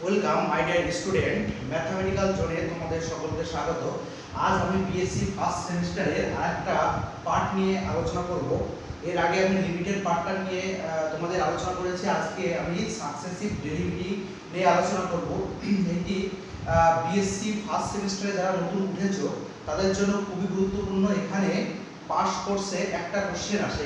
Welcome my dear student, mathematical জোনে তোমাদের সকলকে স্বাগত। আজ আমি বিএসসি ফার্স্ট সেমিস্টারের আরেকটা পার্ট নিয়ে আলোচনা করব। এর আগে আমি লিমিটেড পার্টটা নিয়ে তোমাদের আলোচনা করেছি। আজকে আমি সাকসেসিভ ডেরিভেটিভ নিয়ে আলোচনা করব। এটি বিএসসি ফার্স্ট সেমিস্টারে যারা নতুন উঠেছো তাদের জন্য খুবই গুরুত্বপূর্ণ। এখানে পাস কোর্সে একটা কোশ্চেন আসে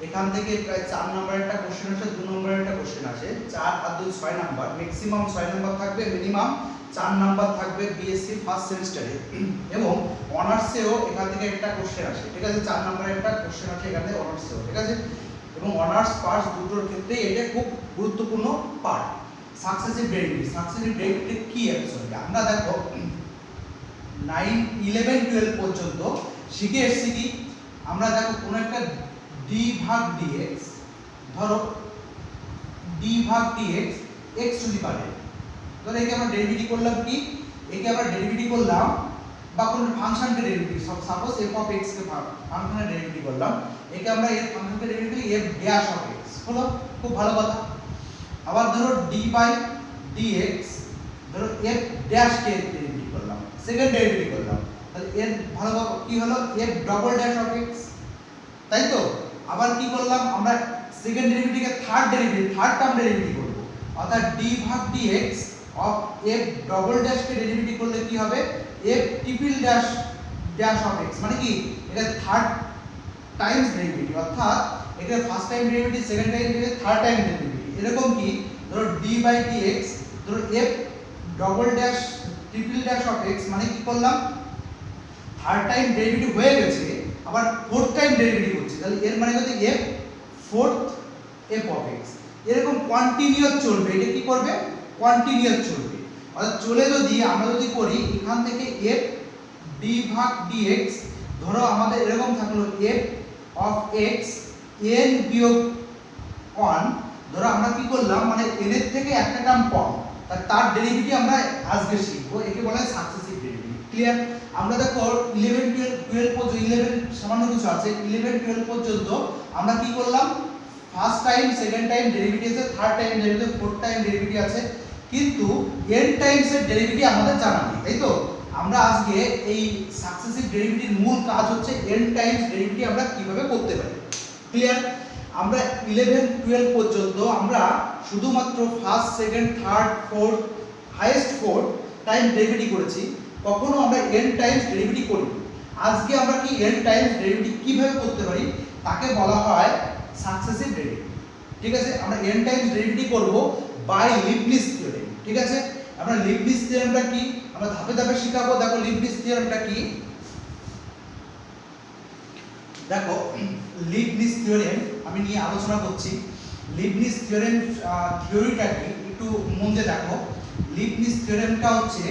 এখান থেকে প্রায় 4 নম্বরের একটা কোশ্চেন আসে, 2 নম্বরের একটা কোশ্চেন আসে। 4 আর 2 6 নাম্বার, ম্যাক্সিমাম 6 নাম্বার থাকবে, মিনিমাম 4 নাম্বার থাকবে বিএসসি ফার্স্ট সেমিস্টারে। এবং অনার্সেও এখান থেকে একটা কোশ্চেন আসে, ঠিক আছে? 4 নম্বরের একটা কোশ্চেন আসে এখান থেকে অনার্সেও, ঠিক আছে? এবং অনার্স পাস দুটোর ক্ষেত্রে এটা খুব গুরুত্বপূর্ণ পার্ট। সাকসেসিভ ডেরিভেটিভ কি অ্যাকচুয়ালি আমরা দেখো 9 11 12 পর্যন্ত শিখে এসেছি কি আমরা দেখো কোন একটা d ভাগ dx, ধরো d ভাগ dx x to the power n, ধরো একে আমরা ডেরিভেটিভ করলাম কি, একে আমরা ডেরিভেটিভ করলাম বা কোন ফাংশনকে derivative, suppose f of x কে ফাংশনের ডেরিভেটিভ করলাম, একে আমরা এর ফাংশনকে derivative f dash of x হলো, খুব ভালো কথা। আবার ধরো d বাই dx, ধরো f ড্যাশ কে ডেরিভেটিভ করলাম, সেকেন্ড ডেরিভেটিভ করলাম, তাহলে এর ভালো কি হলো f double dash of x, তাই তো? আবার কি করলাম আমরা সেকেন্ড ডেরিভেটিভকে থার্ড টার্ম ডেরিভেটিভ করব, অর্থাৎ d ভাগ dx of f double dash K derivative করলে কি হবে f triple dash dash of x, মানে কি এটা থার্ড টাইমস ডেরিভেটিভ, অর্থাৎ এটা first time derivative, second time derivative, third time derivative. এরকম কি ধরো d বাই dx, ধরো f double dash triple dash of x, মানে কি করলাম থার্ড টাইম ডেরিভেটিভ হয়ে গেছে, আবার ফোর্থ টাইম ডেরিভেটিভ হচ্ছে, তাহলে এর মানে হচ্ছে f fourth f of x। এরকম কন্টিনিউয়াস চলবে, এটা কি করবে কন্টিনিউয়াস চলবে। অর্থাৎ চলে যদি আমরা যদি করি এখান থেকে f d ভাগ dx, ধরো আমাদের এরকম থাকলো f অফ x n বিয়োগ 1, ধরো আমরা কি করলাম মানে n এর থেকে একটা টার্ম কম, তার ডেরিভেটিভ আমরা আজকে শিখবো, একে বলা হয় সাকসেসিভ ডেরিভেটিভ। ক্লিয়ার? আমরা দেখো 11 12 পর্যন্ত 11 সামান্য কিছু আছে, 11 12 পর্যন্ত আমরা কি করলাম first time, second time derivative আছে, third time derivative, fourth time derivative আছে, কিন্তু n টাইমস এর ডেরিভেটিভ আমাদের জানা নেই, তাই তো? আমরা আজকে এই সাকসেসিভ ডেরিভেটিভ মূল কাজ হচ্ছে n টাইমস ডেরিভেটিভ আমরা কিভাবে করতে পারি। ক্লিয়ার? আমরা 11 12 পর্যন্ত আমরা শুধুমাত্র first second third fourth highest fourth time derivative করেছি, কখনো আমরা n টাইমস ডেরিভেটিভ করি। আজকে আমরা কি n টাইমস ডেরিভেটিভ কিভাবে করতে পারি তাকে বলা হয় সাকসেসিভ ডেরিভেটিভ, ঠিক আছে? আমরা n টাইমস ডেরিভেটিভ করব বাই লিবনিজ থিওরেম, ঠিক আছে? আমরা লিবনিজ থিওরেমটা কি আমরা ধাপে ধাপে শিখাবো। দেখো লিবনিজ থিওরেমটা কি, দেখো লিবনিজ থিওরেম আমি নিয়ে আলোচনা করছি। লিবনিজ থিওরেম থিওরিটা কি একটু মন দিয়ে দেখো। লিবনিজ থিওরেমটা হচ্ছে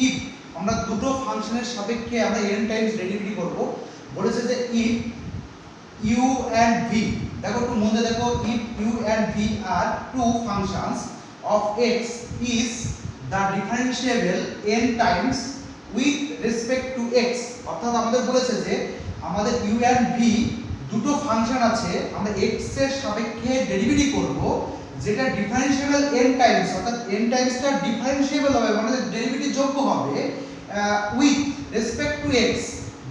ইফ আমরা দুটো ফাংশনের সাপেক্ষে আমরা n টাইমস ডেরিভেটিভ করব, বলেছে যে ইফ u and v, দেখো একটু মন দিয়ে দেখো, ইফ u and v আর two functions of x is the differentiable n times with respect to x, অর্থাৎ আমাদের বলেছে যে আমাদের u and v দুটো ফাংশন আছে, আমরা x এর সাপেক্ষে ডেরিভেটিভ করব যেটা ডিফারেন্সিয়েবল n টাইমস, অর্থাৎ n টাইমসটা ডিফারেন্সিয়েবল হবে, মানে ডেরিভেটিভ যোগ্য হবে with respect to x,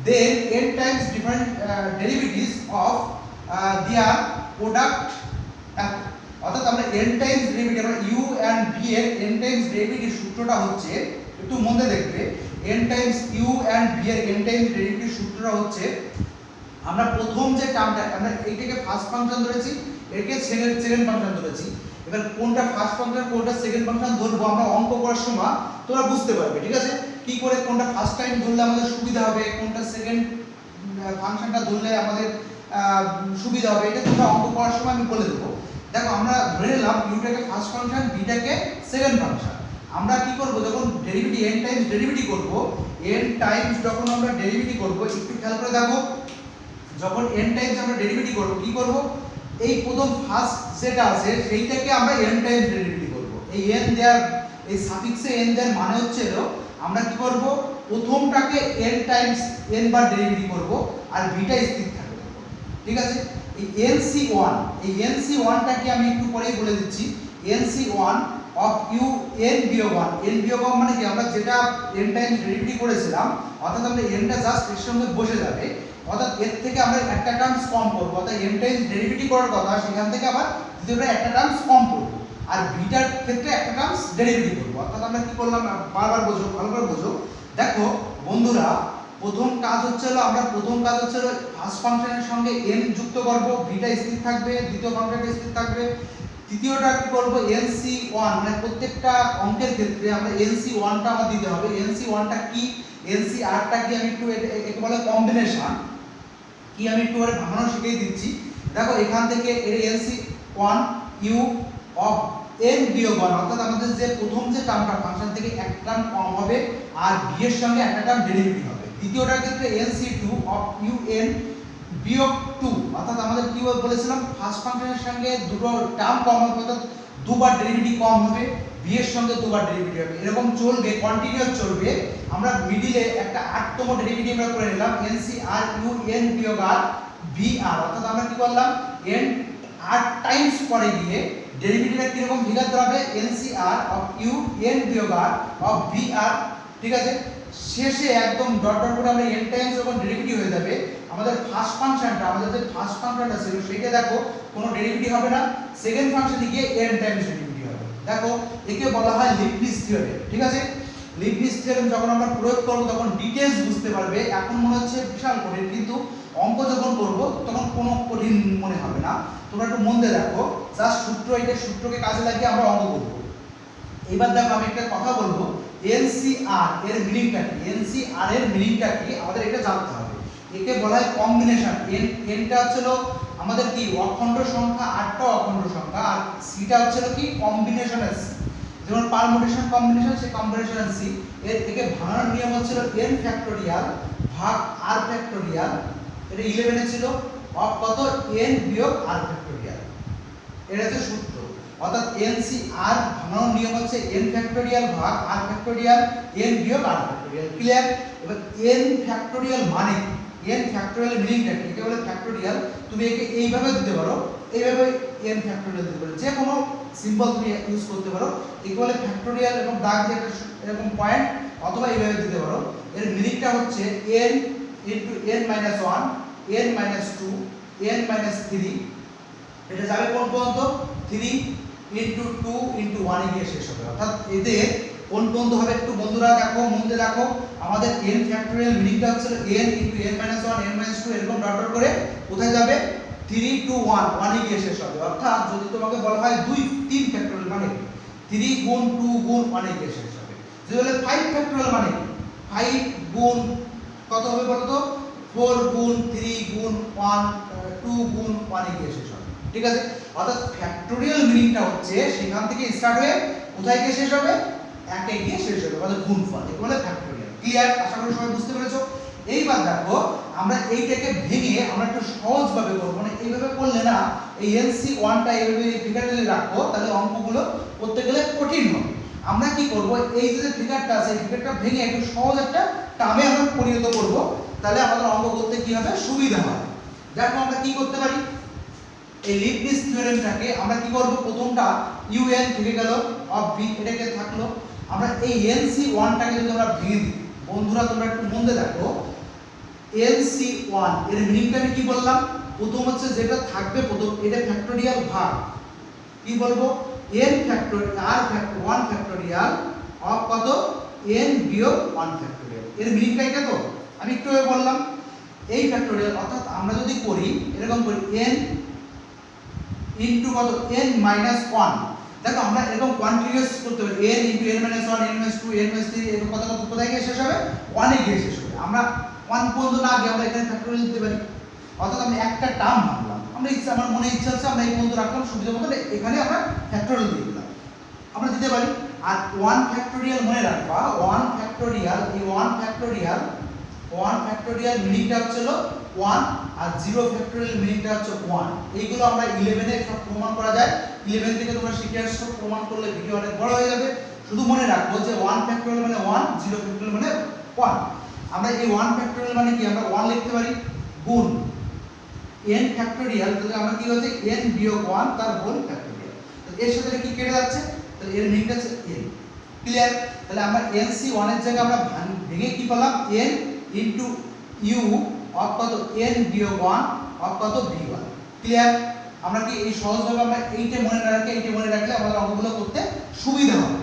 then n times different derivatives of their product, অর্থাৎ আমরা n টাইমস ডেরিভেটিভ আমরা u and v এর n টাইমস ডেরিভেটিভ সূত্রটা হচ্ছে, একটু মনে দেখবে, n Times u and v এর n টাইমস ডেরিভেটিভ সূত্রটা হচ্ছে, আমরা প্রথম যে টার্মটা আমরা এইটাকে ফার্স্ট ফাংশন ধরেছি, একে সেকেন্ড ফাংশন ধরেছি, এবার কোনটা ফার্স্ট ফাংশন কোনটা সেকেন্ড ফাংশন ধরবো আমরা অঙ্ক করার সময় তোমরা বুঝতে পারবে, ঠিক আছে? কি করে কোনটা ফার্স্ট টাইম ধরলে আমাদের সুবিধা হবে, কোনটা সেকেন্ড ফাংশনটা ধরলে আমাদের সুবিধা হবে, এটা তোমরা অঙ্ক করার সময় আমি বলে দেবো। দেখো আমরা ধরে নিলাম ইউটাকে ফার্স্ট ফাংশন, বিটাকে সেকেন্ড ফাংশন। আমরা কি করব যখন ডেরিভেটিভ n টাইমস ডেরিভেটিভ করব, n টাইমস যখন আমরা ডেরিভেটিভ করব, একটু খেয়াল করে দেখো, যখন n টাইমস আমরা ডেরিভেটিভ করব কি করব, এই প্রথম ফার্স্ট যেটা আছে সেইটাকে আমরা n টাইমস ডেরিভেটিভ করব। এই n দেয়ার, এই সাফিক্সে n দেয়ার মানে হচ্ছে আমরা কি করব প্রথমটাকে n টাইমস n বার ডেরিভেটিভ করব আর ভিটা স্থির থাকবে, ঠিক আছে? এই nc1, এই nc1টাকে আমি একটু পরেই বলে দিচ্ছি, nc1 অফ ইউ n বিয়োগ 1 n বিয়োগ 1 মানে কি আমরা যেটা n টাইমস ডেরিভেটিভ করেছিলাম অর্থাৎ আমরা n টা জাস্ট এর সঙ্গে বসে যাবে অর্থাৎ এর থেকে আমরা একটা টার্মস কম করব অর্থাৎ n টাইমস ডেরিভেটিভ করার কথা সেখান থেকে আবার দ্বিতীয়টা একটা টার্মস কম করব আর বিটার ক্ষেত্রে একটা টার্মস ডেরিভেটিভ করব অর্থাৎ আমরা কি করলাম বারবার বোঝো ভালোভাবে বোঝো দেখো বন্ধুরা প্রথম কাজ হচ্ছে ফার্স্ট ফাংশনের সঙ্গে n যুক্ত করব বিটা স্থির থাকবে দ্বিতীয় ফাংশনটা স্থির থাকবে তৃতীয়টা কি করব nc1 মানে প্রত্যেকটা অঙ্কের ক্ষেত্রে আমরা nc1 টা আমাদের দিতে হবে nc1 টা কি nc8 টা কি আমি একটু একে বলে কম্বিনেশন কি আমি একটু করে ভাঙানো শিখিয়ে দিচ্ছি দেখো এখান থেকে এর nc1 u অফ n বিয়োগ 1 অর্থাৎ আমাদের যে প্রথম যে টার্মটা ফাংশন থেকে এক টার্ম কম হবে আর b এর সঙ্গে একটা টার্ম ডেরিভেটিভ হবে দ্বিতীয়টার ক্ষেত্রে nc2 অফ un বিয়োগ 2 অর্থাৎ আমাদের কি বলেছিলাম ফার্স্ট ফাংশনের সঙ্গে দুটো টার্ম কম হবে অর্থাৎ দুবার ডেরিভেটিভ কম হবে b এর সঙ্গে দুবার ডেরিভেটিভ হবে এরকম চলবে কন্টিনিউয়াস চলবে আমরা মিডিলে একটা 8তম ডেরিভেটিভ আমরা করে নিলাম ncr un বিয়োগ r br অর্থাৎ আমরা কি করলাম n 8 টাইমস পরে গিয়ে ডেরিভেটিভটা কি রকম ফিগার দাঁড়াবে ncr অফ un বিয়োগ r অফ br ঠিক আছে শেষে একদম ডট ডট করে আমরা n টাইমস যখন ডেরিভেটিভ হয়ে যাবে আমাদের ফার্স্ট ফাংশনটা আমাদের যে ফার্স্ট ফাংশনটা ছিল সেটা দেখো কোনো ডেরিভেটিভ হবে না সেকেন্ড ফাংশনে গিয়ে n টাইমস ডেরিভেটিভ হবে দেখো একে বলা হয় লিবনিজ থিওরেম ঠিক আছে লিবনিজ থিওরেম যখন আমরা প্রয়োগ করব তখন ডিটেইলস বুঝতে পারবে এখন মনে হচ্ছে বিশাল কঠিন কিন্তু অঙ্ক যখন করব তখন কোনো কঠিন মনে হবে না তোমরা একটু মন দিয়ে দেখো জাস্ট সূত্রকে কাজে লাগিয়ে আমরা অঙ্ক করব এবার দেখো আমি একটা কথা বলবো NCR এর মিনিংটা কি NCR এর মিনিংটা কি আমাদের এটা জানতে হবে একে বলা হয় কম্বিনেশন n টা হচ্ছে আমাদের কি অখণ্ড সংখ্যা 8টা অখণ্ড সংখ্যা আর c টা হচ্ছে কি কম্বিনেশন আছে যেমন পারমুটেশন কম্বিনেশন সে কম্বিনেশন c এর একে ভাঙানোর নিয়ম হচ্ছে n ফ্যাক্টোরিয়াল ভাগ r ফ্যাক্টোরিয়াল এটা 11 এ ছিল অফ কত n বিয়োগ r ফ্যাক্টোরিয়াল এটা হচ্ছে সূত্র অর্থাৎ NCR ভাঙানোর নিয়ম হচ্ছে n ফ্যাক্টোরিয়াল ভাগ r ফ্যাক্টোরিয়াল n বিয়োগ r ফ্যাক্টোরিয়াল ক্লিয়ার এবার n ফ্যাক্টোরিয়াল মানে কি n ফ্যাক্টোরিয়াল মিনিংটা কি এটা বলে ফ্যাক্টোরিয়াল তুমি একে এইভাবে দিতে পারো এইভাবে n ফ্যাক্টোরিয়াল দিতে পারো যে কোনো সিম্বল তুমি ইউজ করতে পারো একে বলে ফ্যাক্টোরিয়াল এবং দাগ দিয়ে একটা এরকম পয়েন্ট অথবা এইভাবে দিতে পারো এর মিনিংটা হচ্ছে n n 1 n 2 n 3 এটা যাবে কোন পর্যন্ত 3 into 2 into 1 এ গিয়ে শেষ হবে অর্থাৎ এদের কোন পর্যন্ত হবে একটু বন্ধুরা দেখো মন দিয়ে দেখো আমাদের n ফ্যাক্টোরিয়াল মিনিংটা হচ্ছে n into n 1 n 2 এরকম ডট ডট করে কোথায় যাবে 3 to 1 এ গিয়ে শেষ হবে অর্থাৎ যদি তোমাকে বলা হয় 2 3 ফ্যাক্টোরিয়াল মানে 3 গুণ 2 গুণ 1 এ গিয়ে শেষ হবে যদি বলে 5 ফ্যাক্টোরিয়াল মানে 5 গুণ কত হবে বলো তো 4 গুণ 3 গুণ 1 2 গুণ 1 এ গিয়ে শেষ হবে ঠিক আছে অর্থাৎ ফ্যাক্টোরিয়াল মিনিংটা হচ্ছে সেখান থেকে স্টার্ট হয়ে কোথায় গিয়ে শেষ হবে 1 এ গিয়ে শেষ হবে মানে গুণফল একে বলে ফ্যাক্টোরিয়াল ক্লিয়ার আশা করি সবাই বুঝতে পেরেছো এইবার দেখো আমরা এইটাকে ভেঙে আমরা একটু সহজভাবে করব মানে এইভাবে করলে না এই NC1 টা এইভাবে ফিগারে যদি রাখো তাহলে অঙ্কগুলো করতে গেলে কঠিন হবে আমরা কি করব এই যে ফিগারটা আছে এই ফিগারটা ভেঙে একটু সহজ একটা টার্মে আমরা পরিণত করব তাহলে আমাদের অঙ্ক করতে কি হবে সুবিধা হবে দেখো আমরা কি করতে পারি এই লিবনিজ থিওরেমটাকে আমরা কি করব প্রথমটা un থেকে গেল অফ b এটাকে থাকলো আমরা এই nc1 টাকে যদি আমরা ভেঙে দিই বন্ধুরা তোমরা একটু মন দিয়ে দেখো nc1 এর মিনিংটা আমি কি বললাম প্রথম হচ্ছে যেটা থাকবে প্রথম এটা ফ্যাক্টোরিয়াল ভাগ কি বলবো n factorial r factorial 1 factorial of কত n বিয়োগ 1 ফ্যাক্টোরিয়াল এর মিনিংটা এটা তো আমি একটু আগে বললাম এই ফ্যাক্টোরিয়াল অর্থাৎ আমরা যদি করি এরকম করি n ইনটু কত n মাইনাস 1 দেখো আমরা এরকম কন্টিনিউয়াস করতে পারি n into n minus 1 n minus 2 n minus 3 এরকম কত কত কোথায় গিয়ে শেষ হবে 1 এ গিয়ে শেষ হবে আমরা 1 পর্যন্ত না গিয়ে আমরা এখানে ফ্যাক্টোরিয়াল দিতে পারি অর্থাৎ আমি একটা টার্ম ভাঙলাম আমরা ইচ্ছা আমার মনে ইচ্ছা হচ্ছে আমরা এই পর্যন্ত রাখলাম সুবিধা মতো এখানে আমরা ফ্যাক্টোরিয়াল দিয়ে দিলাম আমরা দিতে পারি আর 1 ফ্যাক্টোরিয়াল মনে রাখবা 1 ফ্যাক্টোরিয়াল এই 1 ফ্যাক্টোরিয়াল মিনিংটা হচ্ছে 1 আর 0 ফ্যাক্টোরিয়াল মিনিংটা হচ্ছে 1 এইগুলো আমরা 11 এ সব প্রমাণ করা যায় 11 থেকে তোমরা শিখে আসছো প্রমাণ করলে ভিডিও অনেক বড় হয়ে যাবে শুধু মনে রাখবো যে 1 ফ্যাক্টোরিয়াল মানে 1 0 ফ্যাক্টোরিয়াল মানে 1 আমরা এই 1 ফ্যাক্টোরিয়াল মানে কি আমরা 1 লিখতে পারি গুণ n ফ্যাক্টোরিয়াল তাহলে আমরা কি হচ্ছে n বিয়োগ 1 তার হোল ফ্যাক্টোরিয়াল তো এর সাথে কি কেটে যাচ্ছে তাহলে এর মিনিংটা হচ্ছে n। ক্লিয়ার? তাহলে আমরা nc1 এর জায়গায় আমরা ভেঙে কি পেলাম n ইনটু u অফ কত n বিয়োগ 1 অফ কত v1। ক্লিয়ার? আমরা কি এই সহজভাবে আমরা এইটা মনে রাখলে আমাদের অঙ্কগুলো করতে সুবিধা হবে।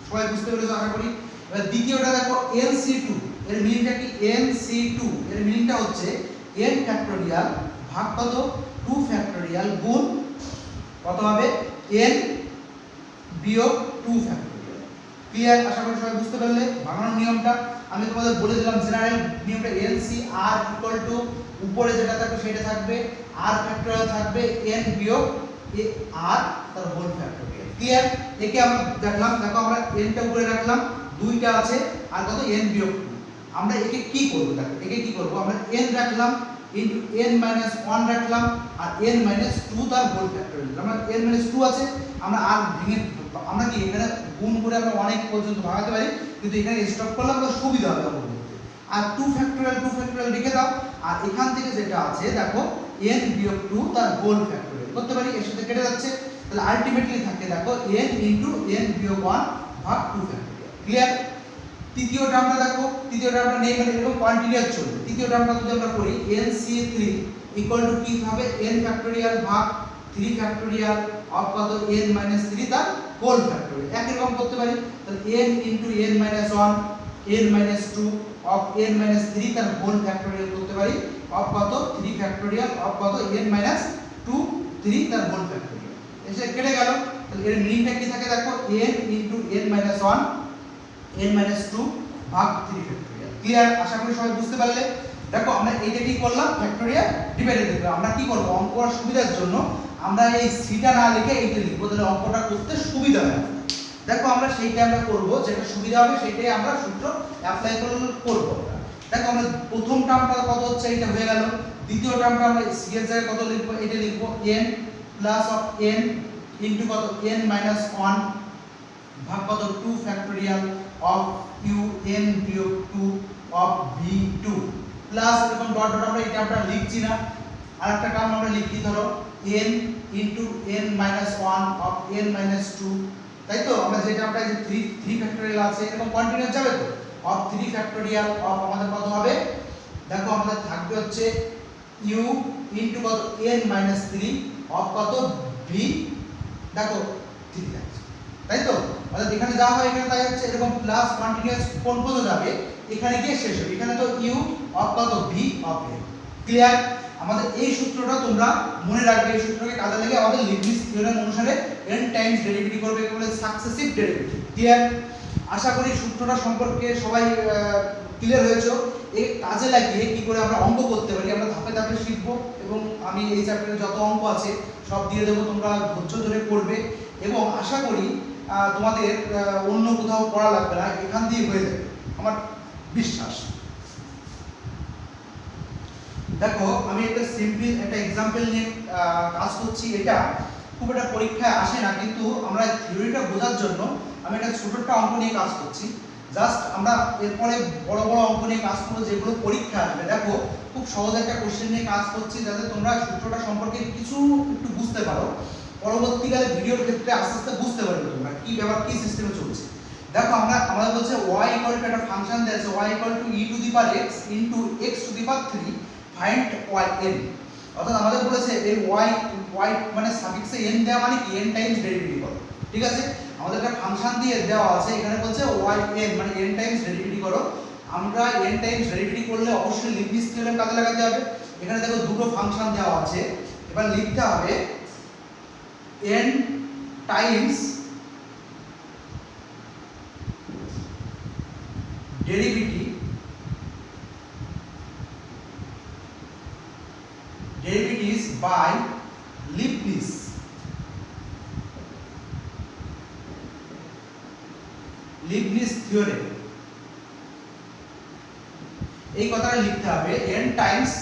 সবাই বুঝতে পেরেছো আশা করি। এবার দ্বিতীয়টা দেখো nc2 এর মিনিংটা কি nc2 এর মিনিংটা হচ্ছে n ফ্যাক্টোরিয়াল ভাগ কত 2 ফ্যাক্টোরিয়াল গুণ কত হবে n বিয়োগ 2 ফ্যাক্টোরিয়াল। ক্লিয়ার? আশা করি সবাই বুঝতে পারলে। ভাঙানোর নিয়মটা আমি তোমাদের বলে দিলাম, জেনারেল নিয়মটা nc r ইকুয়াল টু উপরে যেটা থাকবে সেটা থাকবে r ফ্যাক্টোরিয়াল থাকবে n বিয়োগ r তার হোল ফ্যাক্টোরিয়াল। ক্লিয়ার? একে আমরা দেখলাম, দেখো আমরা n টা উপরে রাখলাম, দুইটা আছে আর কত n বিয়োগ 2। আমরা একে কি করব? দেখো একে কি করব, আমরা n রাখলাম ইনটু n মাইনাস 1 রাখলাম আর n মাইনাস 2 তার হোল ফ্যাক্টোরিয়াল। আমরা n মাইনাস 2 আছে, আমরা আর ভেঙে আমরা কি এখানে গুণ করে আমরা অনেক পর্যন্ত ভাঙাতে পারি, কিন্তু এখানে স্টপ করলে আমাদের সুবিধা হবে আমাদের। আর 2 ফ্যাক্টোরিয়াল রেখে দাও, আর এখান থেকে যেটা আছে দেখো n বিয়োগ 2 তার হোল ফ্যাক্টোরিয়াল করতে পারি, এর সাথে কেটে যাচ্ছে। তাহলে আলটিমেটলি থাকে দেখো n ইনটু n বিয়োগ 1 ভাগ 2 ফ্যাক্টোরিয়াল। ক্লিয়ার? তৃতীয় টার্মটা দেখো, তৃতীয় টার্মটা নেই মানে এরকম কন্টিনিউয়াস চলবে। তৃতীয় টার্মটা যদি আমরা করি nc3 ইকুয়াল টু কি হবে n ফ্যাক্টোরিয়াল ভাগ 3 ফ্যাক্টোরিয়াল অফ কত n মাইনাস 3 তার হোল ফ্যাক্টোরিয়াল। একই রকম করতে পারি। তাহলে n into n minus 1 n minus 2 of n minus 3 তার হোল ফ্যাক্টোরিয়াল করতে পারি অফ কত 3 ফ্যাক্টোরিয়াল অফ কত n মাইনাস 2 3 তার হোল ফ্যাক্টোরিয়াল। এসে কেটে গেল। তাহলে এর মিনিংটা কি থাকে দেখো n into n minus 1 n minus 2 ভাগ 3 ফ্যাক্টোরিয়াল। ক্লিয়ার? আশা করি সবাই বুঝতে পারলে। দেখো আমরা এইটা কি করলাম, ফ্যাক্টোরিয়াল ডিভাইডেড করলাম। আমরা কি করব, অঙ্ক করার সুবিধার জন্য আমরা এই সিটা না লিখে এইটা লিখব, তাহলে অঙ্কটা করতে সুবিধা হবে। দেখো আমরা সেইটা আমরা করব, যেটা সুবিধা হবে সেটাই আমরা সূত্র অ্যাপ্লাই করব। দেখো আমরা প্রথম টার্মটা কত হচ্ছে এইটা হয়ে গেল। দ্বিতীয় টার্মটা আমরা c এর জায়গায় কত লিখব, এটা লিখব n plus of n into কত n মাইনাস 1 ভাগ কত 2 ফ্যাক্টোরিয়াল অফ u n বিয়োগ 2 অফ v2 প্লাস এরকম ডট ডট আমরা এটা আমরা লিখছি না। আরেকটা টার্ম আমরা লিখি ধরো n into n minus 1 of n minus 2, তাই তো? আমরা যেটা আমরা যে 3 ফ্যাক্টোরিয়াল আছে এরকম কন্টিনিউয়াস যাবে তো, অফ 3 ফ্যাক্টোরিয়াল অফ আমাদের কত হবে দেখো আমাদের থাকবে হচ্ছে u ইনটু কত n মাইনাস 3 অফ কত v দেখো 3 আছে, তাই তো? অর্থাৎ এখানে যা হয় এখানে তাই হচ্ছে, এরকম প্লাস কন্টিনিউয়াস কোন পর্যন্ত যাবে এখানে গিয়ে শেষ হবে। এখানে তো u অফ কত v অফ n। ক্লিয়ার? আমাদের এই সূত্রটা তোমরা মনে রাখবে, এই সূত্রকে কাজে লাগিয়ে আমাদের লিবনিজ থিওরেম অনুসারে n টাইমস ডেরিভেটিভ করবে, একে বলে সাকসেসিভ ডেরিভেটিভ। ক্লিয়ার? আশা করি সূত্রটা সম্পর্কে সবাই ক্লিয়ার হয়েছো। এই কাজে লাগিয়ে কি করে আমরা অঙ্ক করতে পারি আমরা ধাপে ধাপে শিখব, এবং আমি এই চ্যাপ্টারে যত অঙ্ক আছে সব দিয়ে দেবো, তোমরা ধৈর্য ধরে পড়বে এবং আশা করি তোমাদের অন্য কোথাও পড়া লাগবে না, এখান দিয়ে হয়ে যাবে আমার বিশ্বাস। দেখো আমি একটা সিম্পল একটা एग्जांपल নিয়ে কাজ করছি। এটা খুব একটা পরীক্ষায় আসে না, কিন্তু আমরা থিওরিটা বোঝার জন্য আমি একটা ছোট একটা অঙ্ক নিয়ে কাজ করছি। জাস্ট আমরা এরপরে বড় বড় অঙ্ক নিয়ে কাজ করব যেগুলো পরীক্ষা আসবে। দেখো খুব সহজ একটা কোশ্চেন নিয়ে কাজ করছি যাতে তোমরা সূত্রটা সম্পর্কে কিছু একটু বুঝতে পারো, পরবর্তীকালে ভিডিওর ক্ষেত্রে আস্তে আস্তে বুঝতে পারবে তোমরা কি ব্যাপার কি সিস্টেমে চলছে। দেখো আমাদের বলছে y ইকুয়াল টু একটা ফাংশন দেয়া আছে y equal to e to the power x into x to the power 3 find yn। অর্থাৎ আমাদের বলেছে এই y মানে সাফিক্সে n দেওয়া মানে কি n টাইমস ডেরিভেটিভ করো। ঠিক আছে? আমাদের একটা ফাংশন দিয়ে দেওয়া আছে, এখানে বলছে yn মানে n টাইমস ডেরিভেটিভ করো। আমরা n টাইমস ডেরিভেটিভ করলে অবশ্যই লিবনিজ থিওরেম কাজে লাগাতে হবে। এখানে দেখো দুটো ফাংশন দেওয়া আছে, এবার লিখতে হবে n times derivatives by Leibniz। Theorem এই কথাটা লিখতে হবে n টাইমস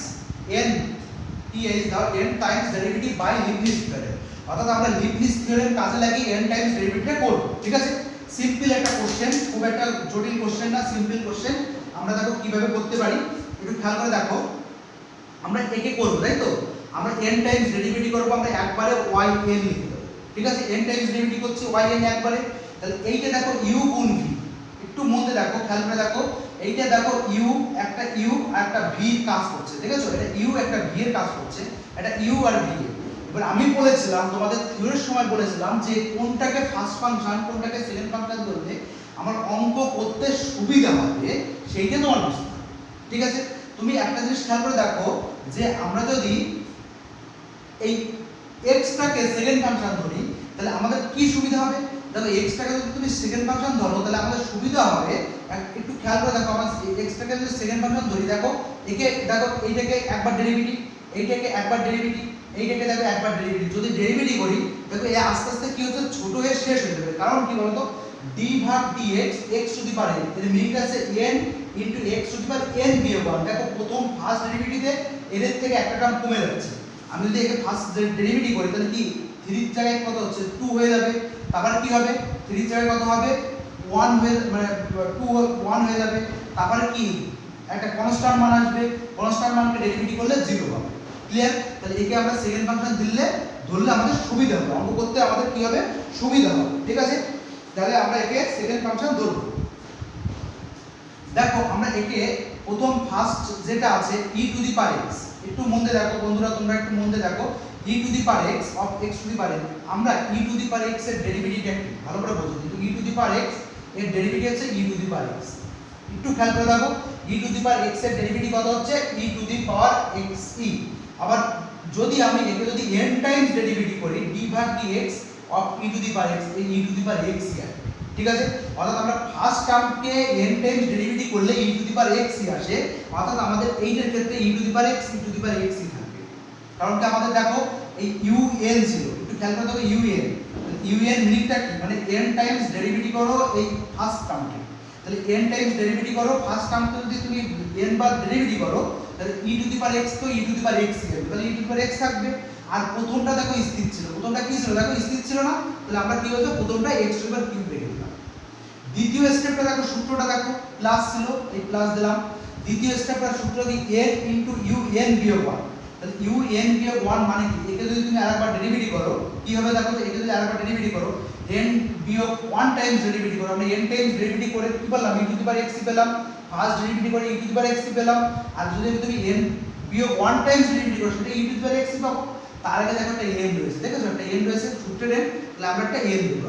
n th দাও n times derivative by Leibniz theorem. অর্থাৎ আমরা লিবনিজ থিওরেম কাজে লাগিয়ে n টাইমস ডেরিভেটিভটা করব। ঠিক আছে? সিম্পল একটা কোশ্চেন, খুব একটা জটিল কোশ্চেন না, সিম্পল কোশ্চেন। আমরা দেখো কিভাবে করতে পারি একটু খেয়াল করে দেখো। আমরা একে করব, তাই তো? আমরা n টাইমস ডেরিভেটিভ করব, আমরা একবারে yn লিখে দেব। ঠিক আছে, n টাইমস ডেরিভেটিভ করছি yn একবারে, তাহলে এইটা দেখো u গুণ v, একটু মনে দেখো, খেয়াল করে দেখো, এইটা দেখো u একটা u আর একটা v কাজ করছে, ঠিক আছে, এটা u একটা v এর কাজ করছে, এটা u আর v। এবার আমি বলেছিলাম তোমাদের থিওরির সময় বলেছিলাম যে কোনটাকে ফার্স্ট ফাংশন কোনটাকে সেকেন্ড ফাংশন বলতে আমার অঙ্ক করতে সুবিধা হবে সেইটা তোমার বুঝতে হবে, ঠিক আছে। তুমি একটা জিনিস খেয়াল করে দেখো যে আমরা যদি এই x টাকে সেকেন্ড ফাংশন ধরি তাহলে আমাদের কি সুবিধা হবে, দেখো x টাকে যদি তুমি সেকেন্ড ফাংশন ধরো তাহলে আমাদের সুবিধা হবে, একটু খেয়াল করে দেখো, আমরা x টাকে যদি সেকেন্ড ফাংশন ধরি, দেখো একে দেখো এইটাকে একবার ডেরিভেটিভ, এইটাকে একবার ডেরিভেটিভ, এইটাকে দেখো একবার ডেরিভেটিভ, যদি ডেরিভেটিভ করি দেখো এই আস্তে আস্তে কি হচ্ছে ছোট হয়ে শেষ হয়ে যাবে, কারণ কি বলতো d ভাগ dx x to the power n, এর মিনিট আছে n into x to the power n বিয়োগ 1। দেখো প্রথম ফার্স্ট ডেরিভেটিভে এর থেকে একটা টার্ম কমে যাচ্ছে, আমি যদি একে ফার্স্ট ডেরিভেটিভ করি তাহলে কি 3 এর জায়গায় কত হচ্ছে 2 হয়ে যাবে, তারপর কি হবে 3 এর জায়গায় কত হবে 1 হয়ে মানে 2 1 হয়ে যাবে, তারপরে কি একটা কনস্ট্যান্ট মান আসবে, কনস্ট্যান্ট মানকে ডেরিভেটিভ করলে 0 হবে। ক্লিয়ার? তাহলে একে আমরা সেকেন্ড ফাংশন ধরলে আমাদের সুবিধা হবে, অঙ্ক করতে আমাদের কি হবে সুবিধা হবে, ঠিক আছে। তাহলে আমরা একে সেকেন্ড ফাংশন ধরব। দেখো আমরা একে প্রথম ফার্স্ট যেটা আছে e to the power x, একটু মন দিয়ে দেখো বন্ধুরা, তোমরা একটু মন দিয়ে দেখো, e to the power x of x to the power n, আমরা e to the power x এর ডেরিভেটিভটা কি ভালো করে বোঝো, কিন্তু e to the power x এর ডেরিভেটিভ আছে e to the power x, একটু খেয়াল করে দেখো e to the power x এর ডেরিভেটিভ কত হচ্ছে e to the power xe। আবার যদি আমি একে যদি n টাইমস ডেরিভেটিভ করি d ভাগ dx of e to the power x, এই e to the power x আসে, ঠিক আছে। অর্থাৎ আমরা ফার্স্ট টার্মকে n টাইমস ডেরিভেটিভ করলে e to the power x আসে, অর্থাৎ আমাদের এইটার ক্ষেত্রে e to the power x e to the power x থাকবে, কারণ কি আমাদের দেখো এই un ছিল, একটু খেয়াল করে দেখো un মিনিটটা কি মানে n টাইমস ডেরিভেটিভ করো এই ফার্স্ট টার্মকে, তাহলে n টাইমস ডেরিভেটিভ করো ফার্স্ট টার্মকে যদি তুমি n বার ডেরিভেটিভ করো তাহলে e to the power x তো e to the power x হবে, তাহলে e to the power x থাকবে। আর প্রথমটা দেখো স্থির ছিল, প্রথমটা কি ছিল দেখো স্থির ছিল না, তাহলে আমরা কি হতো প্রথমটা x to the power cube রেখে দিলাম। দ্বিতীয় স্টেপটা দেখো সূত্রটা দেখো প্লাস ছিল, এই প্লাস দিলাম। দ্বিতীয় স্টেপটার সূত্র কি n ইনটু un বিয়োগ 1, তাহলে un বিয়োগ 1 মানে কি, একে যদি তুমি আরেকবার ডেরিভেটিভ করো কি হবে দেখো, একে যদি আরেকবার ডেরিভেটিভ করো n বিয়োগ 1 টাইমস ডেরিভেটিভ করো, আমরা n টাইমস ডেরিভেটিভ করে কি পেলাম e to the power x পেলাম, ফার্স্ট ডেরিভেটিভ করে e to the power x পেলাম, আর যদি তুমি n বিয়োগ 1 টাইমস ডেরিভেটিভ করো সেটা e to the power x পাবো। তার আগে দেখো একটা n রয়েছে, দেখেছো একটা n রয়েছে সূত্রের n, তাহলে আমরা একটা n দেব,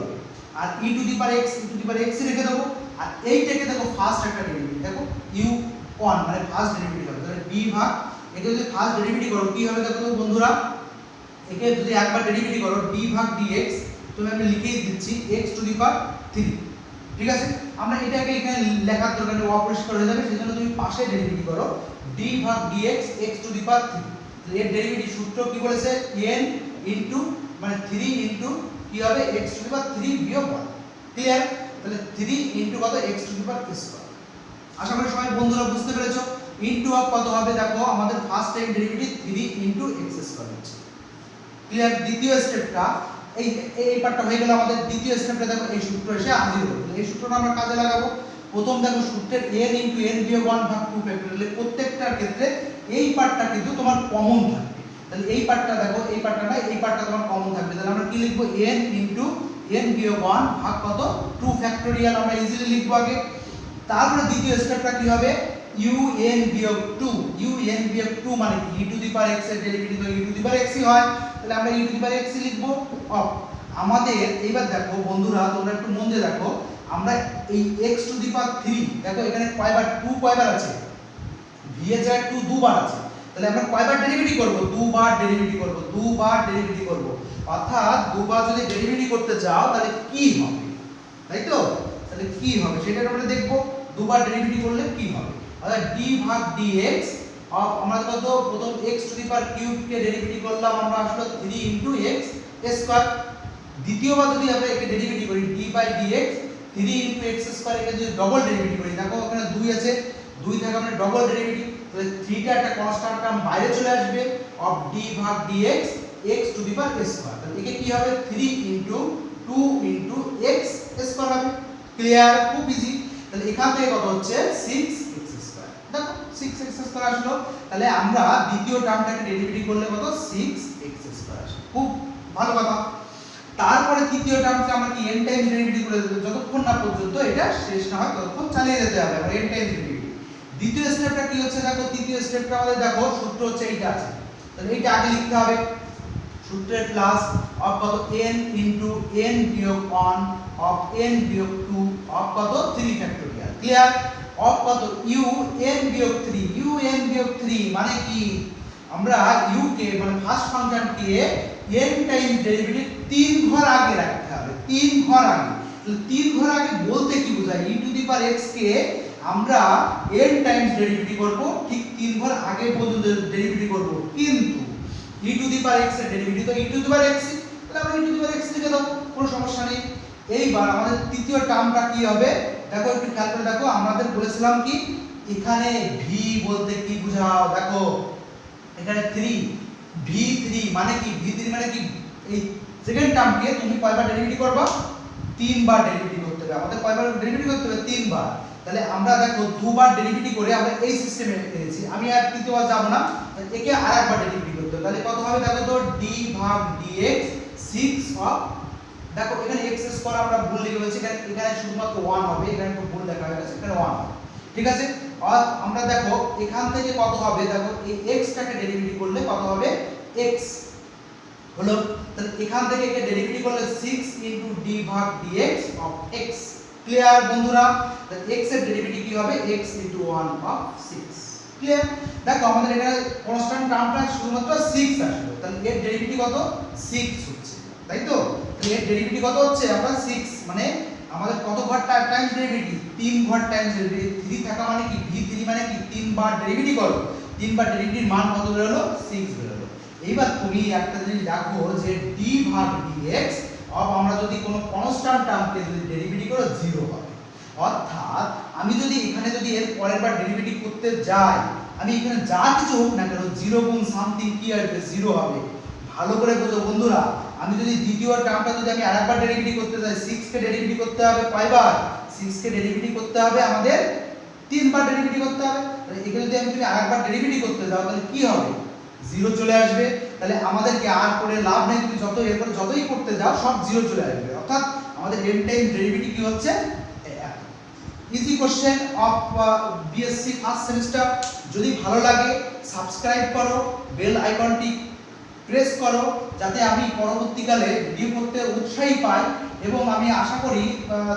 আর e to the power x e to the power x রেখে দেবো, আর এইটাকে দেখো ফার্স্ট একটা ডেরিভেটিভ দেখো u1 মানে ফার্স্ট ডেরিভেটিভ হবে, তাহলে b ভাগ একে যদি ফার্স্ট ডেরিভেটিভ করো কি হবে দেখো তো বন্ধুরা, একে যদি একবার ডেরিভেটিভ করো d ভাগ dx, তুমি আমি লিখেই দিচ্ছি x টু দি পাওয়ার 3, ঠিক আছে। আমরা এটাকে এখানে লেখার দরকার নেই, অপরিষ্কার হয়ে যাবে, সেজন্য তুমি পাশে ডেরিভেটিভ করো d ভাগ dx x টু দি পাওয়ার 3, তাহলে এর ডেরিভেটিভ সূত্র কি বলেছে n ইনটু মানে 3 ইনটু কি হবে x টু দি পাওয়ার 3 বিয়োগ 1। ক্লিয়ার? তাহলে 3 ইনটু কত x to the power square. আশা করি সবাই বন্ধুরা বুঝতে পেরেছো। ইনটু অফ কত হবে দেখো আমাদের first time derivative 3 into x square হচ্ছে। ক্লিয়ার? দ্বিতীয় স্টেপটা এই পার্টটা হয়ে গেল আমাদের। দ্বিতীয় স্টেপটা দেখো এই সূত্র এসে হাজির হলো, এই সূত্রটা আমরা কাজে লাগাবো। প্রথম দেখো সূত্রের n ইনটু n বিয়োগ 1 ভাগ 2 ফ্যাক্টরিয়াল, প্রত্যেকটার ক্ষেত্রে এই পার্টটা কিন্তু তোমার কমন থাকবে, তাহলে এই পার্টটা দেখো এই পার্টটা না এই পার্টটা তোমার কমন থাকবে, তাহলে আমরা কি লিখবো n ইনটু n বিয়োগ 1 ভাগ কত 2 ফ্যাক্টরিয়াল, আমরা ইজিলি লিখবো আগে। তারপরে দ্বিতীয় স্টেপটা কি হবে un বিয়োগ 2, un বিয়োগ 2 মানে কি e to the power x এর ডেরিভেটিভ তো e to the power x ই হয়, তাহলে আমরা e to the power x লিখবো। আমাদের এইবার দেখো বন্ধুরা তোমরা একটু মন দিয়ে দেখো, আমরা এই x টু দি পাওয়ার 3 দেখো এখানে কয়বার 2 কয়বার আছে, v এর জায়গায় 2 দুবার আছে, তাহলে আমরা কয়বার ডেরিভেটিভ করব, দুবার ডেরিভেটিভ করব, দুবার ডেরিভেটিভ করব। অর্থাৎ দুবার যদি ডেরিভেটিভ করতে যাও তাহলে কি হবে, তাই তো? তাহলে কি হবে সেটা আমরা দেখব, দুবার ডেরিভেটিভ করলে কি হবে। অর্থাৎ d ভাগ dx আমরা কত প্রথম x to the power cube K derivative করলাম, আমরা আসলো 3 ইনটু x স্কয়ার। দ্বিতীয়বার যদি আমরা একে ডেরিভেটিভ করি d by dx 3 into x square, একে যদি ডবল ডেরিভেটিভ করি দেখো ওখানে 2 আছে, 2 থেকে আমরা ডবল ডেরিভেটিভ, তাহলে 3 টা একটা কনস্ট্যান্ট টার্ম বাইরে চলে আসবে অফ d ভাগ dx x to the power square, তাহলে একে কি হবে 3 ইনটু 2 ইনটু x স্কয়ার হবে। ক্লিয়ার? খুব ইজি। তাহলে এখান থেকে কত হচ্ছে 6x স্কয়ার, দেখো 6x স্কয়ার আসলো, তাহলে আমরা দ্বিতীয় টার্মটাকে ডেরিভেটিভ করলে কত 6x স্কয়ার আসে। খুব ভালো কথা। তারপরে তৃতীয় টার্মকে আমরা কি n টাইমস ডেরিভেটিভ করে দেব, যতক্ষণ না পর্যন্ত এটা শেষ না হয় ততক্ষণ চালিয়ে যেতে হবে আমরা n টাইমস ডেরিভেটিভ। দ্বিতীয় স্টেপটা কি হচ্ছে দেখো, তৃতীয় স্টেপটা আমাদের দেখো সূত্র হচ্ছে এইটা আছে, তাহলে এইটা আগে লিখতে হবে। সূত্রের প্লাস অফ কত n ইনটু n বিয়োগ 1 অফ n বিয়োগ 2 অফ কত 3 ফ্যাক্টোরিয়াল। ক্লিয়ার? অফ কত u n বিয়োগ 3, u n বিয়োগ 3 মানে কি, আমরা u কে মানে ফার্স্ট ফাংশনকে n টাইমস ডেরিভেটিভ 3 ঘর আগে রাখতে হবে, 3 ঘর আগে। তাহলে 3 ঘর আগে বলতে কি বোঝায়, e to the power x কে আমরা n টাইমস ডেরিভেটিভ করব, ঠিক 3 ঘর আগে পর্যন্ত ডেরিভেটিভ করব, কিন্তু e to the power x এর ডেরিভেটিভ তো e to the power x, তাহলে আমরা e to the power x লিখে দাও, কোনো সমস্যা নেই। এইবার আমাদের তৃতীয় টার্মটা কি হবে দেখো, একটু খেয়াল করে দেখো, আমাদের বলেছিলাম কি এখানে v বলতে কি বোঝাও, দেখো এখানে 3 v3 মানে কি, v3 মানে কি, এই সেকেন্ড টার্মকে তুমি কয়বার ডেরিভেটিভ করবা, 3 বার ডেরিভেটিভ করতে হবে। আমাদের কয়বার ডেরিভেটিভ করতে হবে, 3 বার। তাহলে আমরা দেখো দুবার ডেরিভেটিভ করে আমরা এই সিস্টেমে এনেছি, আমি আর তৃতীয়বার যাব না, একে আরেকবার ডেরিভেটিভ করতে হবে। তাহলে কত হবে দেখো তো, d ভাগ dx 6 অফ, দেখো এখানে x স্কয়ার আমরা ভুল লিখে ফেলেছি, এখানে শুধুমাত্র 1 হবে, এখানে একটু ভুল লেখা হয়ে গেছে, এখানে 1 হবে, ঠিক আছে। আর আমরা দেখো এখান থেকে কত হবে, দেখো এই x টাকে ডেরিভেটিভ করলে কত হবে, x হলো, তাহলে এখান থেকে একে ডেরিভেটিভ করলে 6 ইনটু d ভাগ dx অফ x। ক্লিয়ার বন্ধুরা? তাহলে x এর ডেরিভেটিভ কি হবে, x ইনটু 1 অফ 6। ক্লিয়ার? দেখো আমাদের এখানে কনস্ট্যান্ট টার্মটা শুধুমাত্র 6 আসলো, তাহলে এর ডেরিভেটিভ কত, 6 হচ্ছে, তাই তো? তাহলে এর ডেরিভেটিভ কত হচ্ছে, আমরা 6 মানে আমাদের কত ঘর টাইমস ডেরিভেটিভ, 3 ঘর টাইমস ডেরিভেটিভ। 3 থাকা মানে কি, v3 মানে কি 3 বার ডেরিভেটিভ করো, 3 বার ডেরিভেটিভ মান কত বের হলো, 6 বের হলো। এইবার তুমি একটা জিনিস দেখো যে d ভাগ dx অফ, আমরা যদি কোনো কনস্ট্যান্ট টার্মকে যদি ডেরিভেটিভ করো 0 হবে, অর্থাৎ আমি যদি এখানে যদি এর পরের বার ডেরিভেটিভ করতে যাই, আমি এখানে যা কিছু হোক না কেন 0 গুণ সামথিং কি আসবে, 0 হবে। ভালো করে বোঝো বন্ধুরা, আমি যদি দ্বিতীয় টার্মটা যদি আমি আরেকবার ডেরিভেটিভ করতে যাই, 6 কে ডেরিভেটিভ করতে হবে কয়বার, 6 কে ডেরিভেটিভ করতে হবে আমাদের 3 বার ডেরিভেটিভ করতে হবে। তাহলে এখানে যদি আমি তুমি আরেকবার ডেরিভেটিভ করতে যাও তাহলে কি হবে, 0 চলে আসবে। তাহলে আমাদেরকে আর করে লাভ নেই, তুমি যত এরপরে যতই করতে যাও সব 0 চলে আসবে, অর্থাৎ আমাদের n টাইম ডেরিভেটিভ কি হচ্ছে, easy question of BSc first semester. যদি ভালো লাগে সাবস্ক্রাইব করো, বেল আইকনটি প্রেস করো, যাতে আমি পরবর্তীকালে ভিডিও করতে উৎসাহী পাই, এবং আমি আশা করি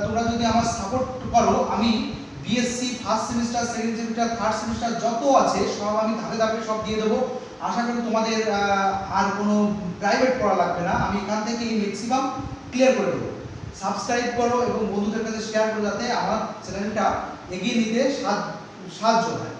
তোমরা যদি আমার সাপোর্ট করো, আমি BSc first semester, second semester, third semester যত আছে সব আমি ধাপে ধাপে সব দিয়ে দেবো। আশা করি তোমাদের আর কোনো প্রাইভেট পড়া লাগবে না, আমি এখান থেকে ম্যাক্সিমাম ক্লিয়ার করে দেবো। সাবস্ক্রাইব করো এবং বন্ধুদের কাছে শেয়ার করো, যাতে আমার চ্যানেলটা এগিয়ে নিতে সাহায্য হয়।